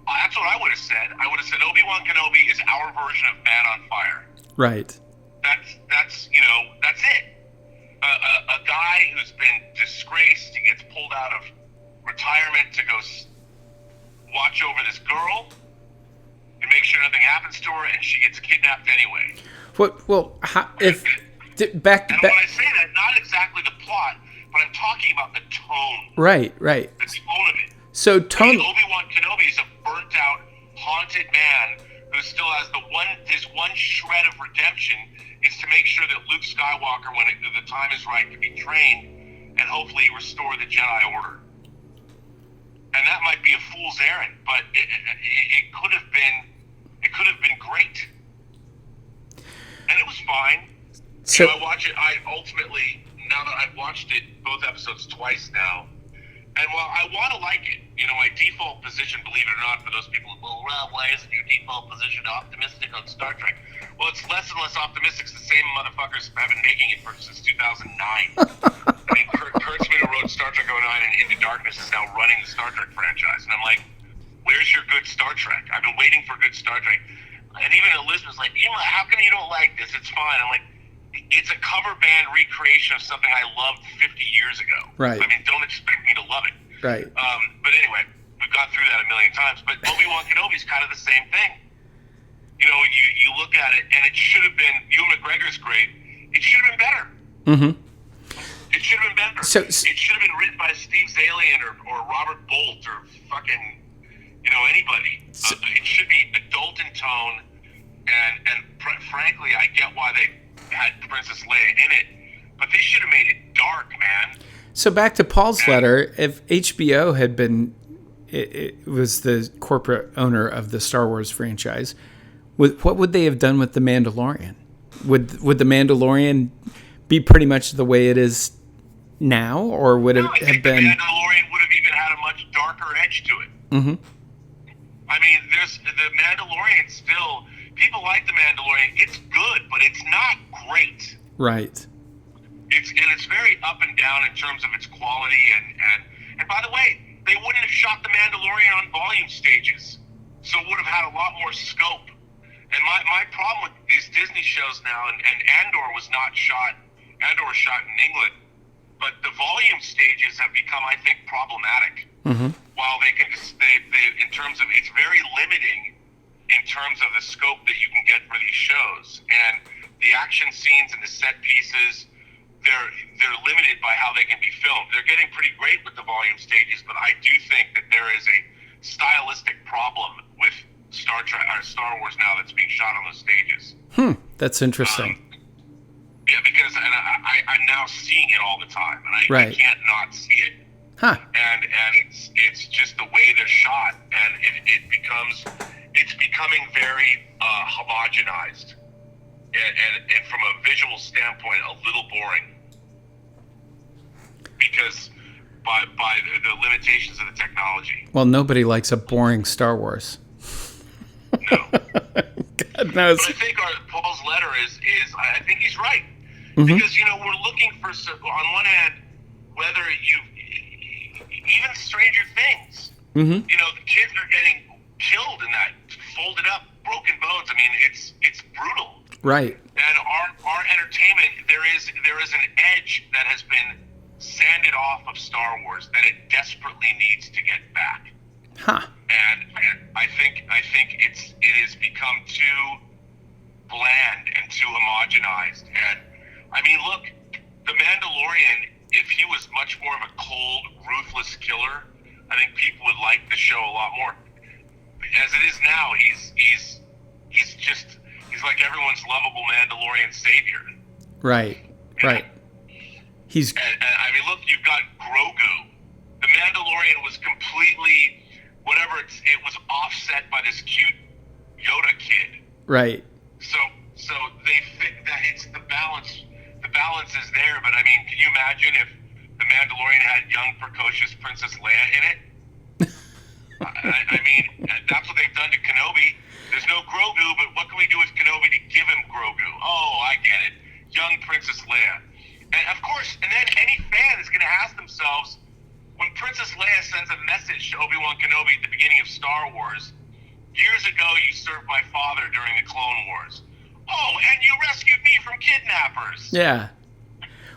That's what I would have said. I would have said Obi-Wan Kenobi is our version of Man on Fire. Right. That's it. A guy who's been disgraced, he gets pulled out of retirement to go watch over this girl and make sure nothing happens to her, and she gets kidnapped anyway. What? Well, back. And when I say that, not exactly the plot, but I'm talking about the tone. Right. The tone of it. So tone. Obi-Wan Kenobi is a burnt-out, haunted man who still has his one shred of redemption is to make sure that Luke Skywalker, when the time is right, can be trained and hopefully restore the Jedi Order. And that might be a fool's errand, but it could have been great. And it was fine. So I watch it. Now that I've watched it, both episodes twice now, and while I want to like it, my default position, believe it or not, for those people who go, well, why isn't your default position optimistic on Star Trek? Well, it's less and less optimistic. It's the same motherfuckers have been making it since 2009. I mean, Kurtzman, who wrote Star Trek 09 and Into Darkness, is now running the Star Trek franchise. And I'm like, where's your good Star Trek? I've been waiting for good Star Trek. And even Elizabeth's like, how come you don't like this? It's fine. I'm like, it's a cover band recreation of something I loved 50 years ago. Right. I mean, don't expect me to love it. Right. But anyway, we've gone through that a million times. But Obi-Wan Kenobi is kind of the same thing. You look at it, and it should have been, Ewan McGregor's great. It should have been better. Mm-hmm. It should have been better. So, it should have been written by Steve Zalian or Robert Bolt or fucking, anybody. It should be adult in tone, and frankly, I get why they had Princess Leia in it, but they should have made it dark, man. So back to Paul's letter, if HBO had been, it was the corporate owner of the Star Wars franchise, what would they have done with The Mandalorian? Would The Mandalorian be pretty much the way it is now, or would it have been? The Mandalorian would have even had a much darker edge to it. Mm-hmm. I mean, the Mandalorian still, people like The Mandalorian. It's good, but it's not great. Right. It's very up and down in terms of its quality, and by the way, they wouldn't have shot The Mandalorian on volume stages, so it would have had a lot more scope. And my problem with these Disney shows now, and Andor was shot in England, but the volume stages have become, I think, problematic. Mm-hmm. While they in terms of, it's very limiting in terms of the scope that you can get for these shows, and the action scenes and the set pieces, they're limited by how they can be filmed. They're getting pretty great with the volume stages, but I do think that there is a stylistic problem with Star Wars now that's being shot on those stages. That's interesting. Yeah, because I'm now seeing it all the time, and I can't not see it. Huh. And it's just the way they're shot, and it's becoming very homogenized, and from a visual standpoint, a little boring, because by the limitations of the technology. Well, nobody likes a boring Star Wars. No. God knows. But I think Paul's letter is I think he's right. Mm-hmm. Because, we're looking for, on one hand, whether even Stranger Things, Mm-hmm. The kids are getting killed in that, folded up, broken bones. I mean, it's brutal. Right. And our entertainment, there is an edge that has been sanded off of Star Wars that it desperately needs to get back. Huh. And I think it has become too bland and too homogenized. And I mean, look, The Mandalorian, if he was much more of a cold, ruthless killer, I think people would like the show a lot more. As it is now, he's like everyone's lovable Mandalorian savior. Right. Right. And I mean, look, you've got Grogu. The Mandalorian was completely, it was offset by this cute Yoda kid. Right. So so they think that it's the balance. The balance is there, but I mean, can you imagine if the Mandalorian had young, precocious Princess Leia in it? I mean, that's what they've done to Kenobi. There's no Grogu, but what can we do with Kenobi to give him Grogu? Oh, I get it. Young Princess Leia. And of course, and then any fan is going to ask themselves, when Princess Leia sends a message to Obi-Wan Kenobi at the beginning of Star Wars, years ago you served my father during the Clone Wars. Oh, and you rescued me from kidnappers. Yeah.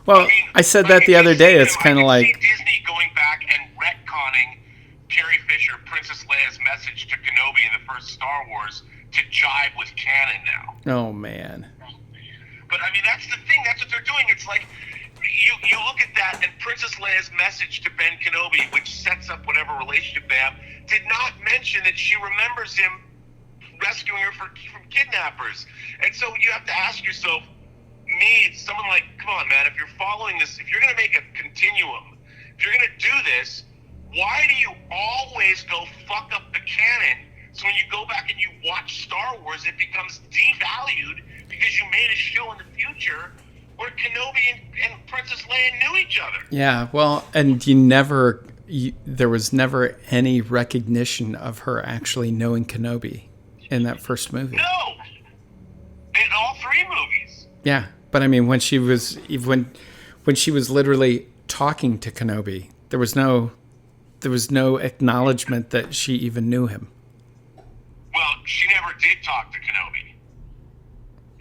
Well, I said that the other day. It's kind of like Disney going back and retconning Carrie Fisher, Princess Leia's message to Kenobi in the first Star Wars to jive with canon now. Oh, man. But, I mean, that's the thing. That's what they're doing. It's like, you look at that, and Princess Leia's message to Ben Kenobi, which sets up whatever relationship they have, did not mention that she remembers him rescuing her from kidnappers. And so you have to ask yourself, someone like, come on, man, if you're following this, if you're going to make a continuum, if you're going to do this, why do you always go fuck up the canon? So when you go back and you watch Star Wars, it becomes devalued because you made a show in the future where Kenobi and Princess Leia knew each other. Yeah, well, and there was never any recognition of her actually knowing Kenobi in that first movie. No! In all three movies. Yeah, but I mean, when she was literally talking to Kenobi, there was no acknowledgement that she even knew him. Well, she never did talk to Kenobi.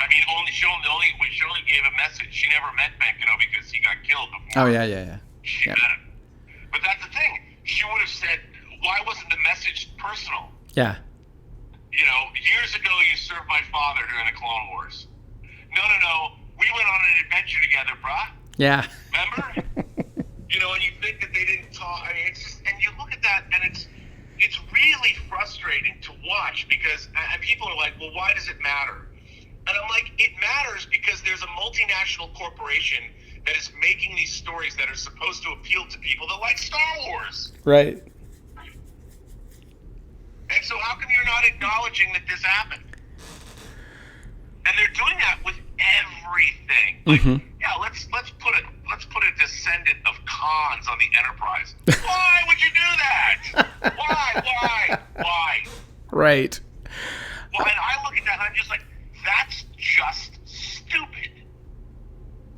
I mean, she only gave a message. She never met Ben Kenobi because he got killed before. Oh, yeah. She met him. But that's the thing. She would have said, why wasn't the message personal? Yeah. You know, years ago you served my father during the Clone Wars. No. We went on an adventure together, brah. Yeah. Remember? You know, and you think that they didn't talk. I mean, it's just, and you look at that, and it's really frustrating to watch because and people are like, well, why does it matter? And I'm like, it matters because there's a multinational corporation that is making these stories that are supposed to appeal to people that like Star Wars. Right. And so how come you're not acknowledging that this happened? And they're doing that with everything. Like, yeah, let's put a descendant of Khans on the Enterprise. Why would you do that? Why? Right. Well, and I look at that and I'm just like, that's just stupid.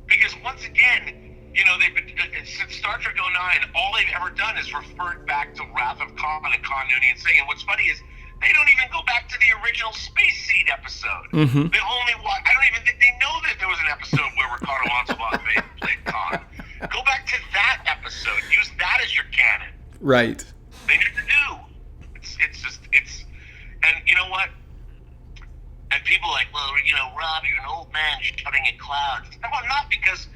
Because once again, you know, they've been since Star Trek 09, all they've ever done is referred back to Wrath of Khan and continuity and saying. And what's funny is they don't even go back to the original Space Seed episode. They only watch. I don't even think they know that there was an episode where Ricardo Montalban played Khan. Go back to that episode. Use that as your canon. Right. They never do. And you know what? And people are like, well, you know, Rob, you're an old man shouting at clouds. No, I'm not, because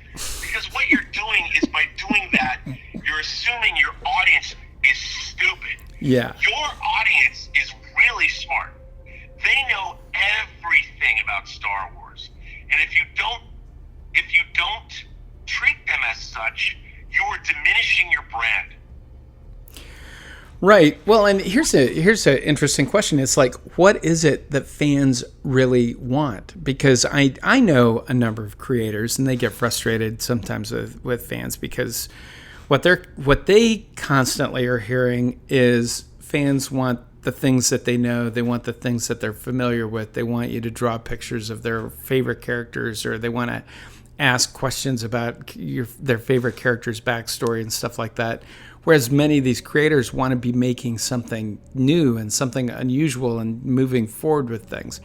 what you're doing is by doing that, you're assuming your audience is stupid. Yeah. Your audience is really smart. They know everything about Star Wars. And if you don't treat them as such, you are diminishing your brand. Right. Well, and here's an interesting question. It's like, what is it that fans really want? Because I know a number of creators, and they get frustrated sometimes with fans because what they constantly are hearing is fans want the things that they know. They want the things that they're familiar with. They want you to draw pictures of their favorite characters, or they want to ask questions about their favorite character's backstory and stuff like that. Whereas many of these creators want to be making something new and something unusual and moving forward with things.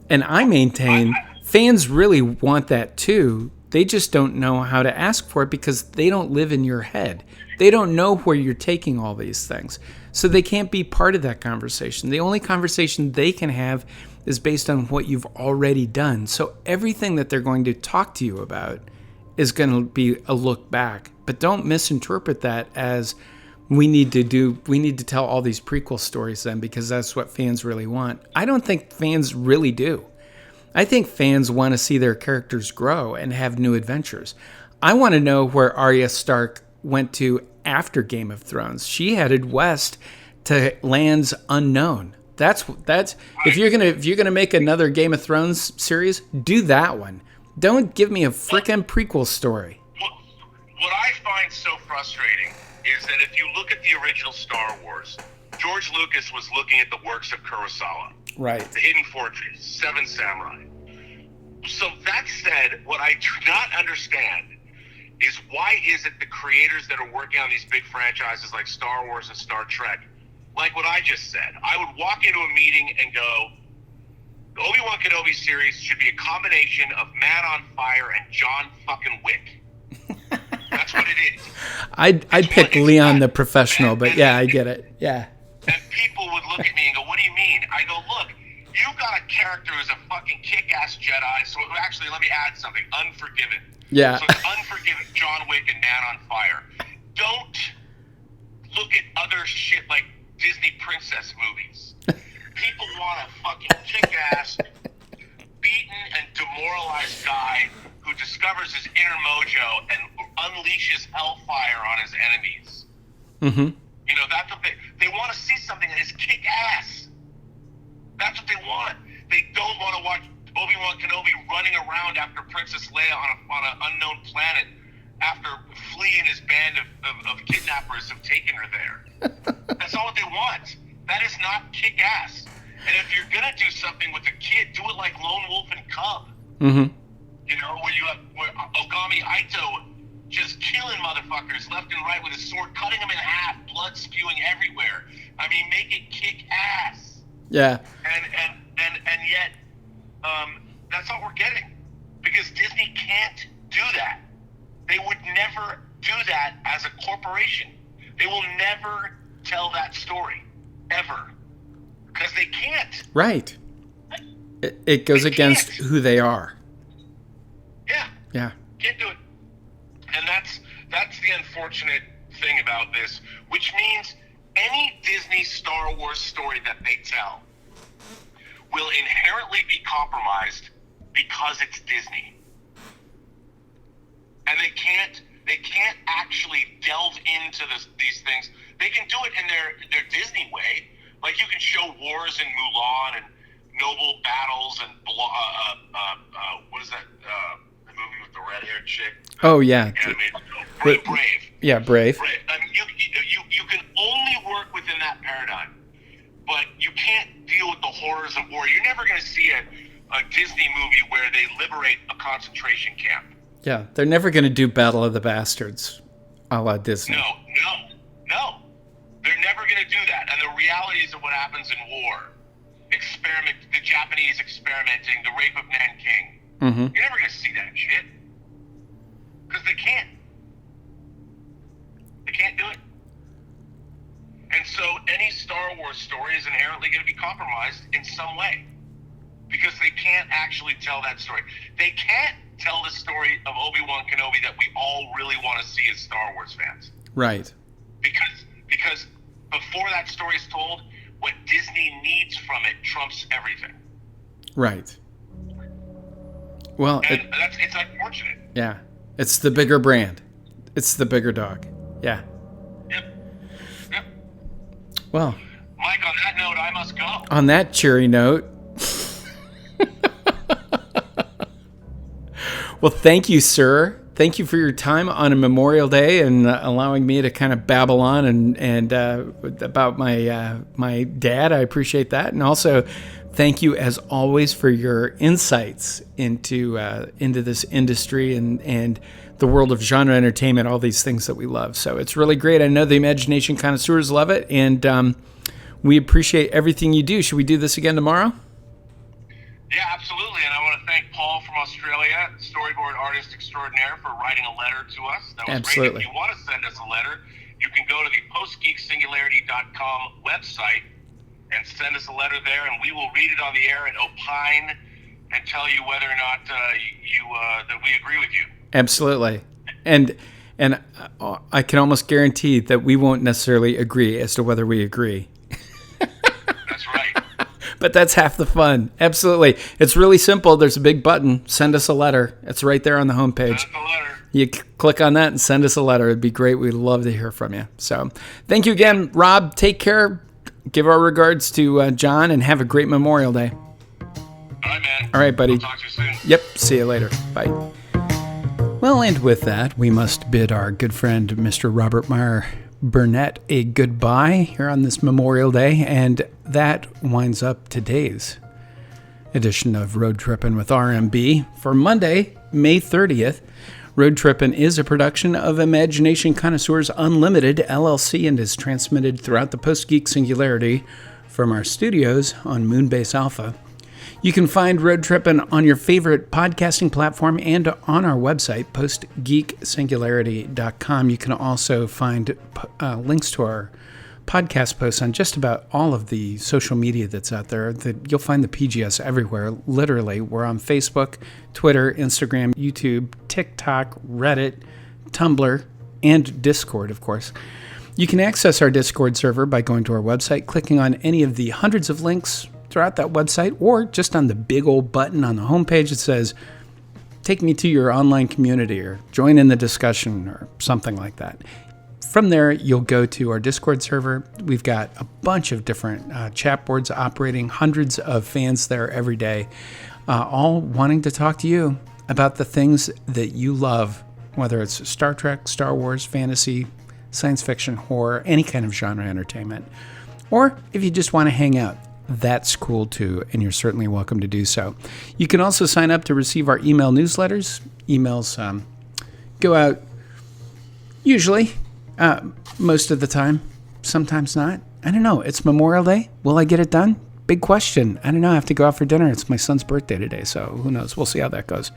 And I maintain fans really want that too. They just don't know how to ask for it because they don't live in your head. They don't know where you're taking all these things. So they can't be part of that conversation. The only conversation they can have is based on what you've already done. So everything that they're going to talk to you about is going to be a look back. But don't misinterpret that as we need to tell all these prequel stories then because that's what fans really want. I don't think fans really do. I think fans want to see their characters grow and have new adventures. I want to know where Arya Stark went to after Game of Thrones. She headed west to lands unknown. That's if you're gonna make another Game of Thrones series, do that one. Don't give me a frickin' prequel story. What I find so frustrating is that if you look at the original Star Wars, George Lucas was looking at the works of Kurosawa. Right. The Hidden Fortress, Seven Samurai. So that said, what I do not understand is why is it the creators that are working on these big franchises like Star Wars and Star Trek, like what I just said, I would walk into a meeting and go, the Obi-Wan Kenobi series should be a combination of Man on Fire and John fucking Wick. That's what it is. I'd pick Leon the Professional, but yeah, I get it. Yeah. And people would look at me and go, what do you mean? I go, look, you got a character who's a fucking kick-ass Jedi, so actually, let me add something, Unforgiven. Yeah. So it's Unforgiven, John Wick, and Man on Fire. Don't look at other shit like Disney princess movies. People want a fucking kick-ass, beaten and demoralized guy who discovers his inner mojo and unleashes hellfire on his enemies. Mm-hmm. You know, that's what they want to see something that is kick-ass. That's what they want. They don't want to watch Obi-Wan Kenobi running around after Princess Leia on an unknown planet after fleeing his band of kidnappers have taken her there. That's not what they want. That is not kick-ass. And if you're going to do something with a kid, do it like Lone Wolf and Cub. Mm-hmm. You know, where Ogami Aito just killing motherfuckers left and right with his sword, cutting them in half, blood spewing everywhere. I mean, make it kick-ass. Yeah. And yet, that's all we're getting. Because Disney can't do that. They would never do that as a corporation. They will never tell that story. Ever. Because they can't. Right. It goes against who they are. Yeah. Yeah. Can't do it. And that's the unfortunate thing about this, which means any Disney Star Wars story that they tell will inherently be compromised because it's Disney. And they can't actually delve into these things. They can do it in their Disney way. Like you can show wars in Mulan and noble battles and what is that the movie with the red-haired chick? Oh yeah. Brave. Yeah, Brave. I mean, you can only work within that paradigm, but you can't deal with the horrors of war. You're never going to see a Disney movie where they liberate a concentration camp. Yeah, they're never going to do Battle of the Bastards a la Disney. No. They're never going to do that. And the realities of what happens in war, the Japanese experimenting, the rape of Nanking. Mm-hmm. You're never going to see that shit. Because they can't. They can't do it. And so any Star Wars story is inherently going to be compromised in some way. Because they can't actually tell that story. They can't tell the story of Obi-Wan Kenobi that we all really want to see as Star Wars fans. Right. Because before that story is told, what Disney needs from it trumps everything. Right. Well, and it's unfortunate. Yeah. It's the bigger brand. It's the bigger dog. Yeah. Yep. Well. Mike, on that note, I must go. On that cheery note. Well, thank you, sir. Thank you for your time on a Memorial Day and allowing me to kind of babble on and about my dad. I appreciate that, and also thank you as always for your insights into this industry and the world of genre entertainment, all these things that we love. So it's really great. I know the Imagination connoisseurs love it, and we appreciate everything you do. Should we do this again tomorrow? Yeah, absolutely. And I want to thank Paul from Australia, storyboard artist extraordinaire, for writing a letter to us. That was absolutely great. If you want to send us a letter, you can go to the postgeeksingularity.com website and send us a letter there, and we will read it on the air and opine and tell you whether or not that we agree with you. Absolutely. And I can almost guarantee that we won't necessarily agree as to whether we agree. That's right. But that's half the fun. Absolutely. It's really simple. There's a big button. Send us a letter. It's right there on the homepage. Send us a letter. You click on that and send us a letter. It'd be great. We'd love to hear from you. So thank you again, Rob. Take care. Give our regards to John and have a great Memorial Day. All right, man. All right, buddy. I'll talk to you soon. Yep. See you later. Bye. Well, and with that, we must bid our good friend, Mr. Robert Meyer Burnett, a goodbye here on this Memorial Day. And that winds up today's edition of Road Trippin' with RMB for Monday, May 30th. Road Trippin' is a production of Imagination Connoisseurs Unlimited, LLC, and is transmitted throughout the Post-Geek Singularity from our studios on Moonbase Alpha. You can find Road Trippin' on your favorite podcasting platform and on our website, postgeeksingularity.com. You can also find links to our podcast posts on just about all of the social media that's out there. You'll find the PGS everywhere, literally. We're on Facebook, Twitter, Instagram, YouTube, TikTok, Reddit, Tumblr, and Discord, of course. You can access our Discord server by going to our website, clicking on any of the hundreds of links throughout that website, or just on the big old button on the homepage that says, take me to your online community, or join in the discussion, or something like that. From there, you'll go to our Discord server. We've got a bunch of different chat boards operating, hundreds of fans there every day, all wanting to talk to you about the things that you love, whether it's Star Trek, Star Wars, fantasy, science fiction, horror, any kind of genre entertainment. Or if you just want to hang out, that's cool too, and you're certainly welcome to do so. You can also sign up to receive our email newsletters. Emails go out usually, most of the time, sometimes not. I don't know. It's Memorial Day. Will I get it done? Big question. I don't know. I have to go out for dinner. It's my son's birthday today, so who knows? We'll see how that goes.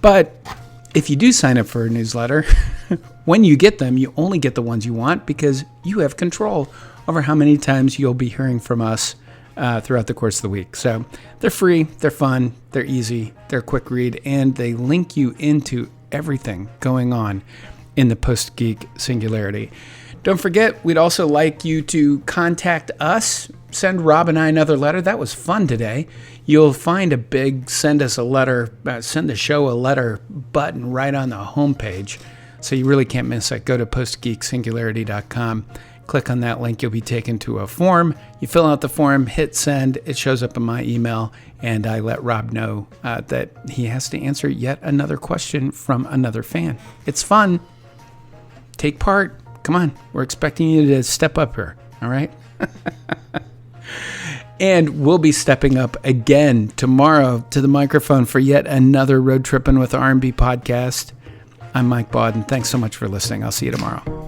But if you do sign up for a newsletter, when you get them, you only get the ones you want because you have control over how many times you'll be hearing from us throughout the course of the week. So they're free, they're fun, they're easy, they're a quick read, and they link you into everything going on in the Post-Geek Singularity. Don't forget, we'd also like you to contact us. Send Rob and I another letter. That was fun today. You'll find a big send us a letter, send the show a letter button right on the homepage. So you really can't miss it. Go to postgeeksingularity.com. Click on that link. You'll be taken to a form. You fill out the form, hit send. It shows up in my email, and I let Rob know that he has to answer yet another question from another fan. It's fun. Take part. Come on. We're expecting you to step up here. All right? And we'll be stepping up again tomorrow to the microphone for yet another Road Trippin' with R&B podcast. I'm Mike Bawden. Thanks so much for listening. I'll see you tomorrow.